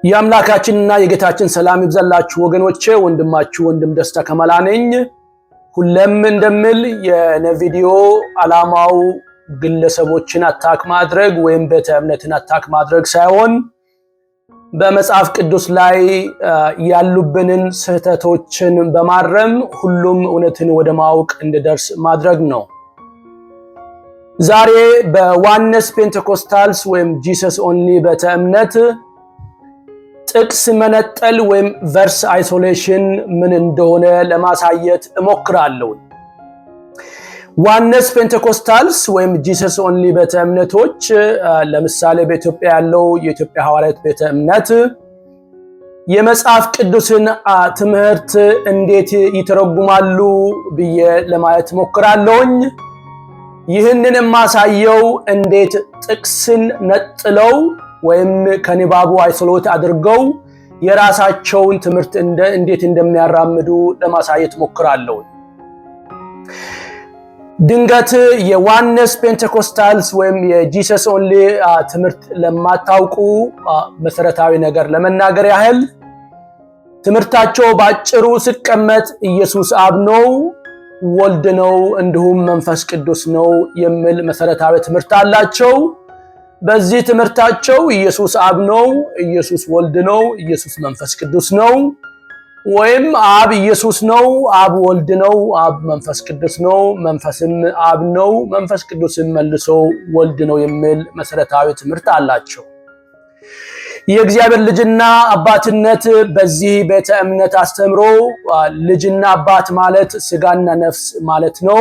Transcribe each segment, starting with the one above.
የአምላካችንና የጌታችን ሰላም ይብዛላችሁ ወገኖቼ። ወንድማችሁ ወንድም ደስታ ከመላ ነኝ። ሁሌም እንደምል የቪዲዮ ዓላማው ግለሰቦችን አታክ ማድረግ ወይም ቤተ እምነትን አታክ ማድረግ ሳይሆን በመጽሐፍ ቅዱስ ላይ ያሉብንን ስህተቶችን በማረም ሁሉም እውነትን ወደ ማወቅ እንዲደርስ ማድረግ ነው። ዛሬ በዋነስ ፔንቴኮስታልስ ወይም ጂሰስ ኦንሊ ቤተ እምነት ጥቅስ መነጠል ወይም ቨርስ አይሶሌሽን ምን እንደሆነ ለማሳየት እሞክራለሁ። ዋነስ ፔንቴኮስታልስ ወይም ጂሰስ ኦንሊ ቤተ እምነቶች ለምሳሌ በኢትዮጵያ ያለው የኢትዮጵያ ሐዋርያት ቤተ እምነት የመጽሐፍ ቅዱስን ትምህርት እንዴት ይተረጉማሉ ብዬ ለማየት እሞክራለሁኝ። ይህንን የማሳየው እንዴት ጥቅስን ነጥለው ወይም ከንባቡ አይሶሌት አድርገው የራሳቸውን ትምህርት እንዴት እንደሚያራምዱ ለማሳየት እሞክራለሁ። ድንገት የዋነስ ፔንቴኮስታልስ ወይም የጂሰስ ኦንሊ ትምህርት ለማታውቁ መሰረታዊ ነገር ለመናገር ያህል ትምህርታቸው ባጭሩ ሲቀመጥ ኢየሱስ አብ ነው፣ ወልድ ነው፣ እንዲሁም መንፈስ ቅዱስ ነው የሚል መሰረታዊ ትምህርት አላቸው። በዚህ ትምህርታቸው ኢየሱስ አብ ነው፣ ኢየሱስ ወልድ ነው፣ ኢየሱስ መንፈስ ቅዱስ ነው፣ ወይም አብ ኢየሱስ ነው፣ አብ ወልድ ነው፣ አብ መንፈስ ቅዱስ ነው፣ መንፈስም አብ ነው፣ መንፈስ ቅዱስም መልሶ ወልድ ነው የሚል መሰረታዊ ትምህርት አላቸው። የእግዚአብሔር ልጅና አባትነት በዚህ ቤተ እምነት አስተምሮ ልጅና አባት ማለት ስጋና ነፍስ ማለት ነው።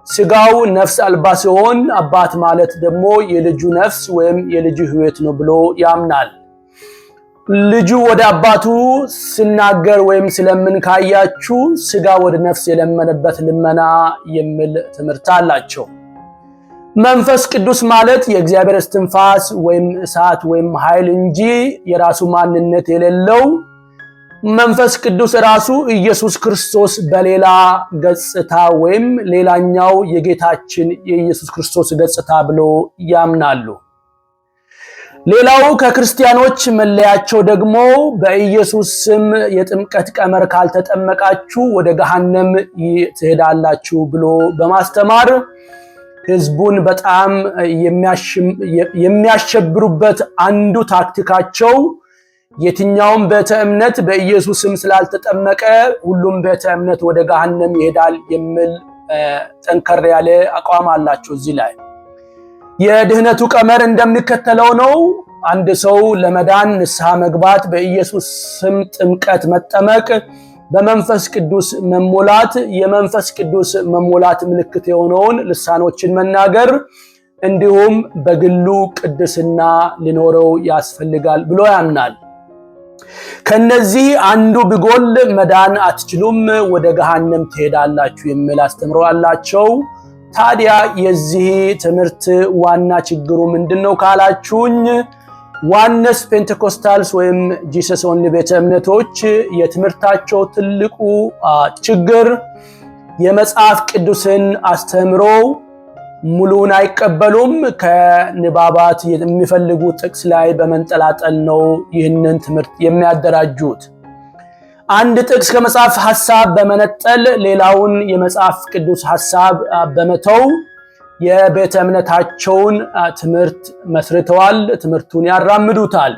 ስጋው ነፍስ አልባ ሲሆን አባት ማለት ደግሞ የልጁ ነፍስ ወይም የልጁ ሕይወት ነው ብሎ ያምናል። ልጁ ወደ አባቱ ሲናገር ወይም ስለምን ካያችሁ ስጋ ወደ ነፍስ የለመነበት ልመና የሚል ትምህርት አላቸው። መንፈስ ቅዱስ ማለት የእግዚአብሔር እስትንፋስ ወይም እሳት ወይም ኃይል እንጂ የራሱ ማንነት የሌለው መንፈስ ቅዱስ ራሱ ኢየሱስ ክርስቶስ በሌላ ገጽታ ወይም ሌላኛው የጌታችን የኢየሱስ ክርስቶስ ገጽታ ብሎ ያምናሉ። ሌላው ከክርስቲያኖች መለያቸው ደግሞ በኢየሱስ ስም የጥምቀት ቀመር ካልተጠመቃችሁ ወደ ገሃነም ትሄዳላችሁ ብሎ በማስተማር ህዝቡን በጣም የሚያሸብሩበት አንዱ ታክቲካቸው የትኛውም ቤተ እምነት በኢየሱስ ስም ስላልተጠመቀ ሁሉም ቤተ እምነት ወደ ገሃነም ይሄዳል የሚል ጠንከር ያለ አቋም አላቸው። እዚህ ላይ የድህነቱ ቀመር እንደሚከተለው ነው። አንድ ሰው ለመዳን ንስሐ መግባት፣ በኢየሱስ ስም ጥምቀት መጠመቅ፣ በመንፈስ ቅዱስ መሞላት፣ የመንፈስ ቅዱስ መሞላት ምልክት የሆነውን ልሳኖችን መናገር እንዲሁም በግሉ ቅድስና ሊኖረው ያስፈልጋል ብሎ ያምናል። ከነዚህ አንዱ ቢጎል መዳን አትችሉም፣ ወደ ገሃነም ትሄዳላችሁ የሚል አስተምሮ አላቸው። ታዲያ የዚህ ትምህርት ዋና ችግሩ ምንድነው ካላችሁኝ፣ ዋነስ ፔንቴኮስታልስ ወይም ጂሰስ ኦንሊ ቤተ እምነቶች የትምህርታቸው ትልቁ ችግር የመጽሐፍ ቅዱስን አስተምሮ ሙሉን አይቀበሉም። ከንባባት የሚፈልጉት ጥቅስ ላይ በመንጠላጠል ነው ይህንን ትምህርት የሚያደራጁት። አንድ ጥቅስ ከመጽሐፍ ሐሳብ በመነጠል ሌላውን የመጽሐፍ ቅዱስ ሐሳብ በመተው የቤተ እምነታቸውን ትምህርት መስርተዋል፣ ትምህርቱን ያራምዱታል።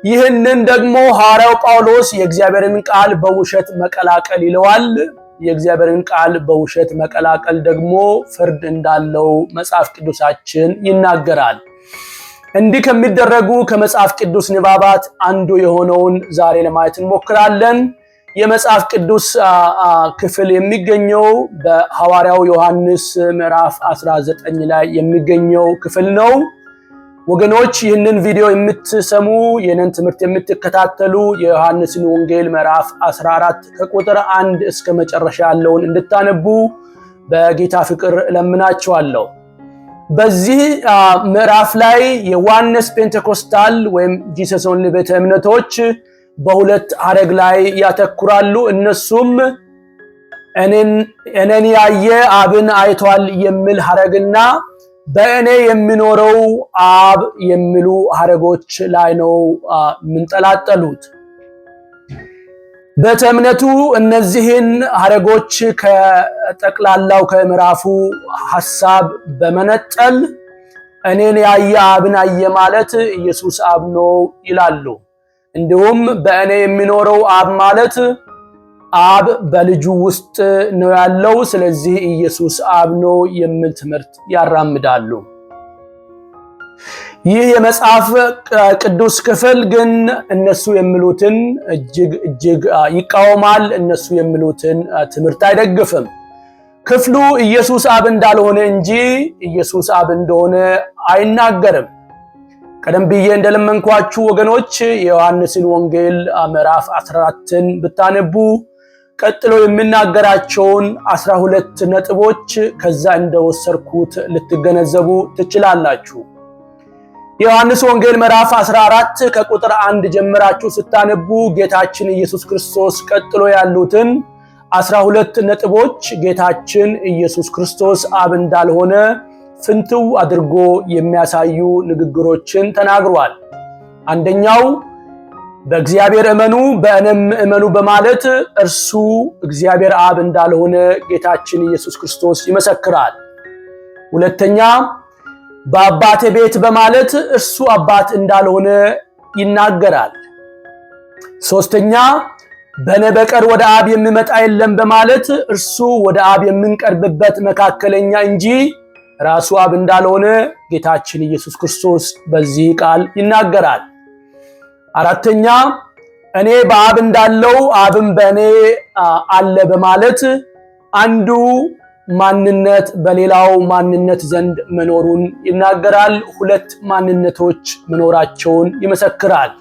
ይህንን ደግሞ ሐዋርያው ጳውሎስ የእግዚአብሔርን ቃል በውሸት መቀላቀል ይለዋል። የእግዚአብሔርን ቃል በውሸት መቀላቀል ደግሞ ፍርድ እንዳለው መጽሐፍ ቅዱሳችን ይናገራል። እንዲህ ከሚደረጉ ከመጽሐፍ ቅዱስ ንባባት አንዱ የሆነውን ዛሬ ለማየት እንሞክራለን። የመጽሐፍ ቅዱስ ክፍል የሚገኘው በሐዋርያው ዮሐንስ ምዕራፍ 19 ላይ የሚገኘው ክፍል ነው። ወገኖች ይህንን ቪዲዮ የምትሰሙ ይህንን ትምህርት የምትከታተሉ የዮሐንስን ወንጌል ምዕራፍ 14 ከቁጥር 1 እስከ መጨረሻ ያለውን እንድታነቡ በጌታ ፍቅር እለምናችኋለሁ። በዚህ ምዕራፍ ላይ የዋነስ ፔንቴኮስታል ወይም ጂሰስ ኦንሊ ቤተ እምነቶች በሁለት ሐረግ ላይ ያተኩራሉ። እነሱም እኔን ያየ አብን አይቷል የሚል ሐረግና በእኔ የሚኖረው አብ የሚሉ ሐረጎች ላይ ነው የምንጠላጠሉት። በእምነቱ እነዚህን ሐረጎች ከጠቅላላው ከምዕራፉ ሐሳብ በመነጠል እኔን ያየ አብን አየ ማለት ኢየሱስ አብ ነው ይላሉ። እንዲሁም በእኔ የሚኖረው አብ ማለት አብ በልጁ ውስጥ ነው ያለው፣ ስለዚህ ኢየሱስ አብ ነው የሚል ትምህርት ያራምዳሉ። ይህ የመጽሐፍ ቅዱስ ክፍል ግን እነሱ የሚሉትን እጅግ ይቃወማል። እነሱ የሚሉትን ትምህርት አይደግፍም። ክፍሉ ኢየሱስ አብ እንዳልሆነ እንጂ ኢየሱስ አብ እንደሆነ አይናገርም። ቀደም ብዬ እንደለመንኳችሁ ወገኖች የዮሐንስን ወንጌል ምዕራፍ 14ን ብታነቡ ቀጥሎ የሚናገራቸውን 12 ነጥቦች ከዛ እንደወሰድኩት ልትገነዘቡ ትችላላችሁ። የዮሐንስ ወንጌል ምዕራፍ 14 ከቁጥር 1 ጀምራችሁ ስታነቡ ጌታችን ኢየሱስ ክርስቶስ ቀጥሎ ያሉትን 12 ነጥቦች ጌታችን ኢየሱስ ክርስቶስ አብ እንዳልሆነ ፍንትው አድርጎ የሚያሳዩ ንግግሮችን ተናግሯል። አንደኛው በእግዚአብሔር እመኑ በእኔም እመኑ በማለት እርሱ እግዚአብሔር አብ እንዳልሆነ ጌታችን ኢየሱስ ክርስቶስ ይመሰክራል። ሁለተኛ በአባቴ ቤት በማለት እርሱ አባት እንዳልሆነ ይናገራል። ሶስተኛ በእኔ በቀር ወደ አብ የሚመጣ የለም በማለት እርሱ ወደ አብ የምንቀርብበት መካከለኛ እንጂ ራሱ አብ እንዳልሆነ ጌታችን ኢየሱስ ክርስቶስ በዚህ ቃል ይናገራል። አራተኛ እኔ በአብ እንዳለው አብም በእኔ አለ በማለት አንዱ ማንነት በሌላው ማንነት ዘንድ መኖሩን ይናገራል። ሁለት ማንነቶች መኖራቸውን ይመሰክራል።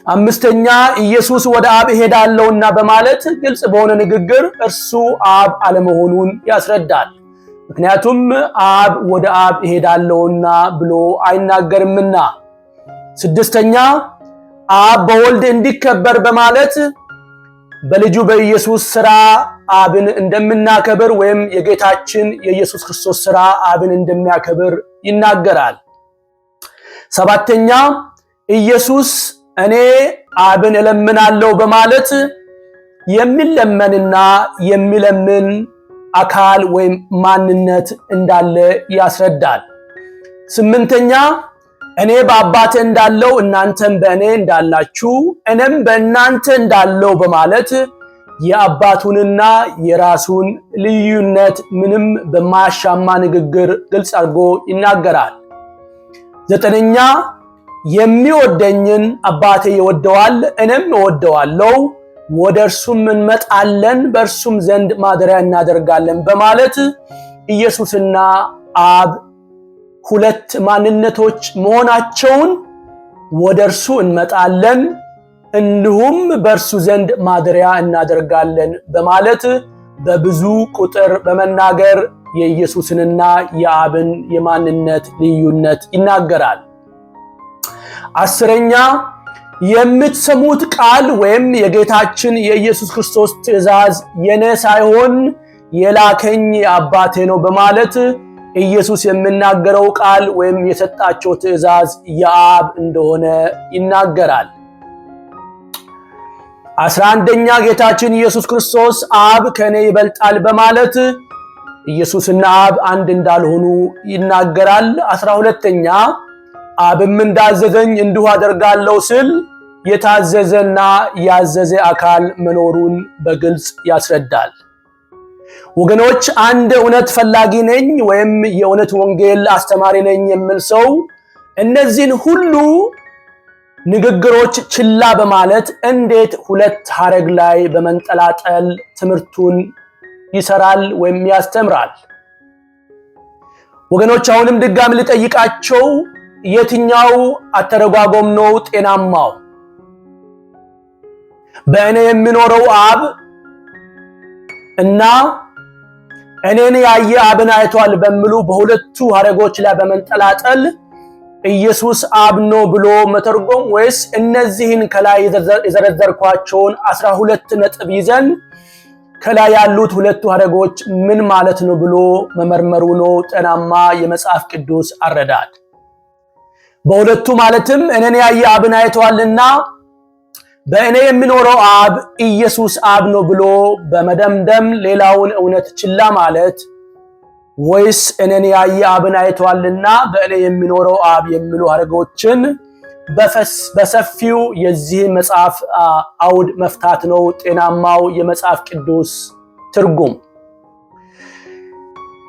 አምስተኛ ኢየሱስ ወደ አብ እሄዳለሁና በማለት ግልጽ በሆነ ንግግር እርሱ አብ አለመሆኑን ያስረዳል። ምክንያቱም አብ ወደ አብ እሄዳለሁና ብሎ አይናገርምና። ስድስተኛ አብ በወልድ እንዲከበር በማለት በልጁ በኢየሱስ ሥራ አብን እንደምናከብር ወይም የጌታችን የኢየሱስ ክርስቶስ ሥራ አብን እንደሚያከብር ይናገራል። ሰባተኛ ኢየሱስ እኔ አብን እለምናለሁ በማለት የሚለመንና የሚለምን አካል ወይም ማንነት እንዳለ ያስረዳል። ስምንተኛ እኔ በአባቴ እንዳለው እናንተም በእኔ እንዳላችሁ እኔም በእናንተ እንዳለው በማለት የአባቱንና የራሱን ልዩነት ምንም በማያሻማ ንግግር ግልጽ አድርጎ ይናገራል። ዘጠነኛ የሚወደኝን አባቴ ይወደዋል፣ እኔም እወደዋለሁ፣ ወደ እርሱም እንመጣለን፣ በእርሱም ዘንድ ማደሪያ እናደርጋለን በማለት ኢየሱስና አብ ሁለት ማንነቶች መሆናቸውን ወደ እርሱ እንመጣለን እንዲሁም በእርሱ ዘንድ ማደሪያ እናደርጋለን በማለት በብዙ ቁጥር በመናገር የኢየሱስንና የአብን የማንነት ልዩነት ይናገራል። አስረኛ የምትሰሙት ቃል ወይም የጌታችን የኢየሱስ ክርስቶስ ትእዛዝ የኔ ሳይሆን የላከኝ የአባቴ ነው በማለት ኢየሱስ የሚናገረው ቃል ወይም የሰጣቸው ትእዛዝ የአብ እንደሆነ ይናገራል። 11ኛ ጌታችን ኢየሱስ ክርስቶስ አብ ከኔ ይበልጣል በማለት ኢየሱስና አብ አንድ እንዳልሆኑ ይናገራል። 12ኛ አብም እንዳዘዘኝ እንዲሁ አደርጋለሁ ስል የታዘዘና ያዘዘ አካል መኖሩን በግልጽ ያስረዳል። ወገኖች አንድ እውነት ፈላጊ ነኝ ወይም የእውነት ወንጌል አስተማሪ ነኝ የሚል ሰው እነዚህን ሁሉ ንግግሮች ችላ በማለት እንዴት ሁለት ሐረግ ላይ በመንጠላጠል ትምህርቱን ይሰራል ወይም ያስተምራል? ወገኖች አሁንም ድጋሚ ልጠይቃቸው፣ የትኛው አተረጓጎም ነው ጤናማው? በእኔ የሚኖረው አብ እና እኔን ያየ አብን አይቷል በሚሉ በሁለቱ ሐረጎች ላይ በመንጠላጠል ኢየሱስ አብ ነው ብሎ መተርጎም ወይስ እነዚህን ከላይ የዘረዘርኳቸውን 12 ነጥብ ይዘን ከላይ ያሉት ሁለቱ ሐረጎች ምን ማለት ነው ብሎ መመርመሩ ነው ጤናማ የመጽሐፍ ቅዱስ አረዳድ። በሁለቱ ማለትም እኔን ያየ አብን አይቷልና በእኔ የሚኖረው አብ ኢየሱስ አብ ነው ብሎ በመደምደም ሌላውን እውነት ችላ ማለት ወይስ እኔን ያየ አብን አይቷልና በእኔ የሚኖረው አብ የሚሉ ሐረጎችን በሰፊው የዚህ መጽሐፍ አውድ መፍታት ነው ጤናማው የመጽሐፍ ቅዱስ ትርጉም።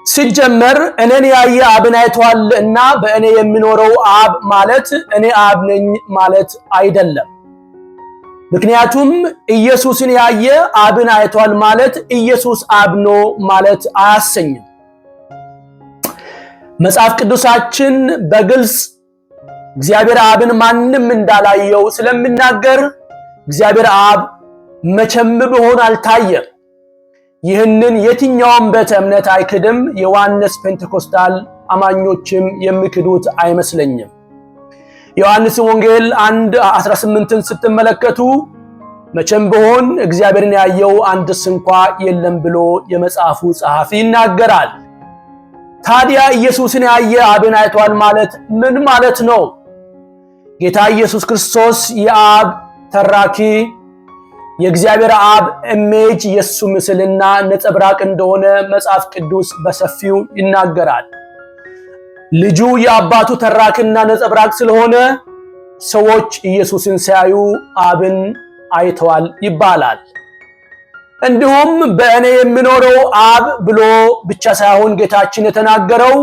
ሲጀመር እኔን ያየ አብን አይቷልና በእኔ የሚኖረው አብ ማለት እኔ አብ ነኝ ማለት አይደለም። ምክንያቱም ኢየሱስን ያየ አብን አይቷል ማለት ኢየሱስ አብ ነው ማለት አያሰኝም። መጽሐፍ ቅዱሳችን በግልጽ እግዚአብሔር አብን ማንም እንዳላየው ስለሚናገር እግዚአብሔር አብ መቼም ቢሆን አልታየም። ይህንን የትኛውም ቤተ እምነት አይክድም። የዮሐንስ ፔንቴኮስታል አማኞችም የሚክዱት አይመስለኝም። ዮሐንስ ወንጌል 1:18ን ስትመለከቱ መቼም ቢሆን እግዚአብሔርን ያየው አንድስ እንኳ የለም ብሎ የመጽሐፉ ጸሐፊ ይናገራል። ታዲያ ኢየሱስን ያየ አብን አይቷል ማለት ምን ማለት ነው? ጌታ ኢየሱስ ክርስቶስ የአብ ተራኪ የእግዚአብሔር አብ ኢሜጅ የሱ ምስልና ነጸብራቅ እንደሆነ መጽሐፍ ቅዱስ በሰፊው ይናገራል። ልጁ የአባቱ ተራኪና ነጸብራቅ ስለሆነ ሰዎች ኢየሱስን ሲያዩ አብን አይተዋል ይባላል። እንዲሁም በእኔ የሚኖረው አብ ብሎ ብቻ ሳይሆን ጌታችን የተናገረው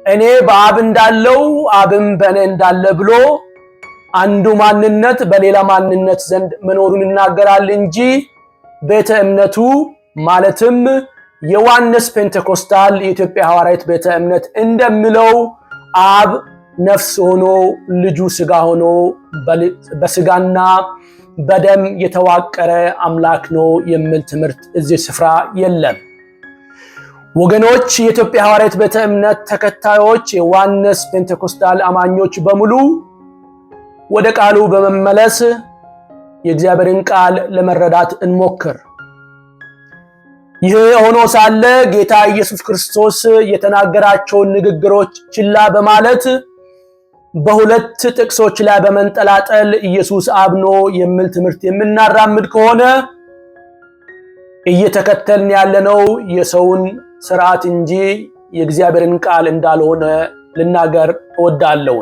እኔ በአብ እንዳለው አብም በእኔ እንዳለ ብሎ አንዱ ማንነት በሌላ ማንነት ዘንድ መኖሩን ይናገራል እንጂ ቤተ እምነቱ ማለትም የዮሐንስ ፔንቴኮስታል የኢትዮጵያ ሐዋርያት ቤተ እምነት እንደሚለው አብ ነፍስ ሆኖ ልጁ ሥጋ ሆኖ በሥጋና በደም የተዋቀረ አምላክ ነው የሚል ትምህርት እዚህ ስፍራ የለም። ወገኖች፣ የኢትዮጵያ ሐዋርያት ቤተ እምነት ተከታዮች የዮሐንስ ፔንቴኮስታል አማኞች በሙሉ ወደ ቃሉ በመመለስ የእግዚአብሔርን ቃል ለመረዳት እንሞክር። ይህ ሆኖ ሳለ ጌታ ኢየሱስ ክርስቶስ የተናገራቸውን ንግግሮች ችላ በማለት በሁለት ጥቅሶች ላይ በመንጠላጠል ኢየሱስ አብ ነው የሚል ትምህርት የምናራምድ ከሆነ እየተከተልን ያለነው የሰውን ሥርዓት እንጂ የእግዚአብሔርን ቃል እንዳልሆነ ልናገር እወዳለሁ።